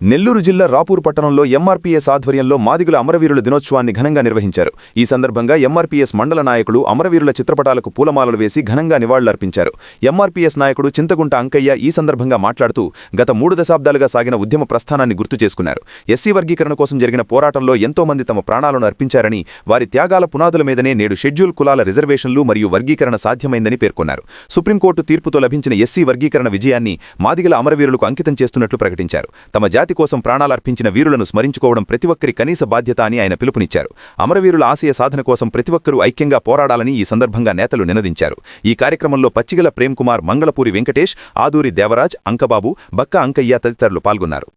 నెల్లూరు జిల్లా రాపూర్ పట్టణంలో ఎంఆర్పీఎస్ ఆధ్వర్యంలో మాదిగల అమరవీరుల దినోత్సవాన్ని ఘనంగా నిర్వహించారు. ఈ సందర్భంగా ఎంఆర్పీఎస్ మండల నాయకులు అమరవీరుల చిత్రపటాలకు పూలమాలలు వేసి ఘనంగా నివాళులర్పించారు. ఎంఆర్పీఎస్ నాయకుడు చింతగుంట అంకయ్య ఈ సందర్భంగా మాట్లాడుతూ గత 3 దశాబ్దాలుగా సాగిన ఉద్యమ ప్రస్థానాన్ని గుర్తు చేసుకున్నారు. ఎస్సీ వర్గీకరణ కోసం జరిగిన పోరాటంలో ఎంతో మంది తమ ప్రాణాలను అర్పించారని, వారి త్యాగాల పునాదుల మీదనే నేడు షెడ్యూల్ కులాల రిజర్వేషన్లు మరియు వర్గీకరణ సాధ్యమైందని పేర్కొన్నారు. సుప్రీంకోర్టు తీర్పుతో లభించిన ఎస్సీ వర్గీకరణ విజయాన్ని మాదిగల అమరవీరులకు అంకితం చేస్తున్నట్లు ప్రకటించారు. తమ జాతి కోసం ప్రాణాలర్పించిన వీరులను స్మరించుకోవడం ప్రతి ఒక్కరి కనీస బాధ్యత అని ఆయన పిలుపునిచ్చారు. అమరవీరుల ఆశయ సాధన కోసం ప్రతి ఒక్కరూ ఐక్యంగా పోరాడాలని ఈ సందర్భంగా నేతలు నినదించారు. ఈ కార్యక్రమంలో పచ్చిగల ప్రేమ్ కుమార్, మంగళపూరి వెంకటేష్, ఆదూరి దేవరాజ్, అంకబాబు, బక్క అంకయ్య తదితరులు పాల్గొన్నారు.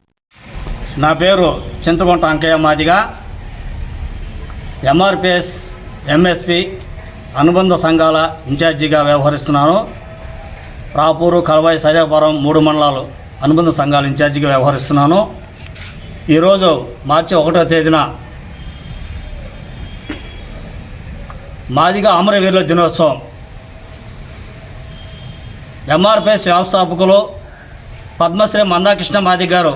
నా పేరు చింతగుంట అంకయ్య మాదిగా. ఎంఆర్పీఎస్ ఎంఎస్పి అనుబంధ సంఘాల ఇన్ఛార్జిగా వ్యవహరిస్తున్నాను. రాపూరు, కలవాయి, సైదాపురం 3 మండలాలు అనుబంధ సంఘాల ఇన్ఛార్జిగా వ్యవహరిస్తున్నాను. ఈరోజు మార్చి 1వ తేదీన మాదిగ అమరవీరుల దినోత్సవం. ఎంఆర్పీఎస్ వ్యవస్థాపకులు పద్మశ్రీ మందాకృష్ణ మాదిగ గారు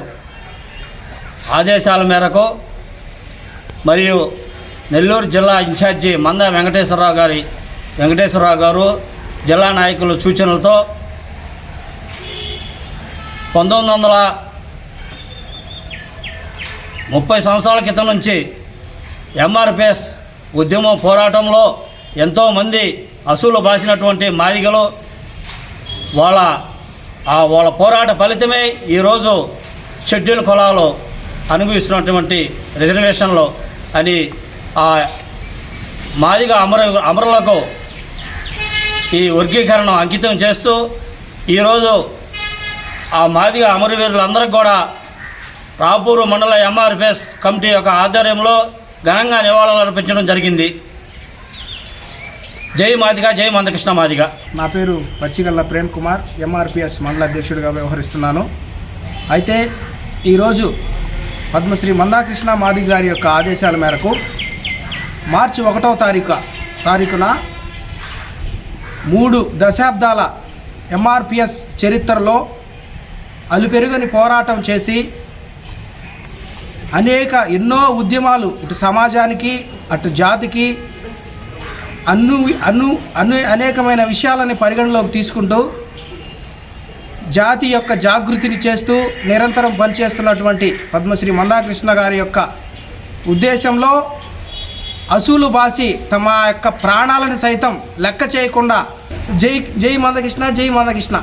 ఆదేశాల మేరకు మరియు నెల్లూరు జిల్లా ఇన్ఛార్జి మంద వెంకటేశ్వరరావు గారు జిల్లా నాయకుల సూచనలతో 1930 సంవత్సరాల క్రితం నుంచి ఎంఆర్పీఎస్ ఉద్యమం పోరాటంలో ఎంతోమంది అసూలు బాసినటువంటి మాదిగలు వాళ్ళ పోరాట ఫలితమే ఈరోజు షెడ్యూల్ కులాలు అనుభవిస్తున్నటువంటి రిజర్వేషన్లు అని ఆ మాదిగ అమరులకు ఈ వర్గీకరణ అంకితం చేస్తూ ఈరోజు ఆ మాదిగ అమరవీరులందరికీ కూడా రాపూరు మండల ఎంఆర్పీఎస్ కమిటీ యొక్క ఆధ్వర్యంలో ఘనంగా నివాళులు అర్పించడం జరిగింది. జై మాదిగ, జై మందకృష్ణ మాదిగ. నా పేరు పచ్చిగల్ల ప్రేమ్ కుమార్, ఎంఆర్పీఎస్ మండల అధ్యక్షుడిగా వ్యవహరిస్తున్నాను. అయితే ఈరోజు పద్మశ్రీ మందాకృష్ణ మాదిగ గారి యొక్క ఆదేశాల మేరకు మార్చి 1వ తారీఖున 3 దశాబ్దాల ఎంఆర్పీఎస్ చరిత్రలో అలుపెరుగని పోరాటం చేసి ఎన్నో ఉద్యమాలు ఇటు సమాజానికి అటు జాతికి అనేకమైన విషయాలని పరిగణలోకి తీసుకుంటూ జాతి యొక్క జాగృతిని చేస్తూ నిరంతరం పనిచేస్తున్నటువంటి పద్మశ్రీ మందాకృష్ణ గారి యొక్క ఉద్దేశంలో అసూలు బాసి తమ యొక్క ప్రాణాలను సైతం లెక్క చేయకుండా జై మందకృష్ణ, జై మందకృష్ణ.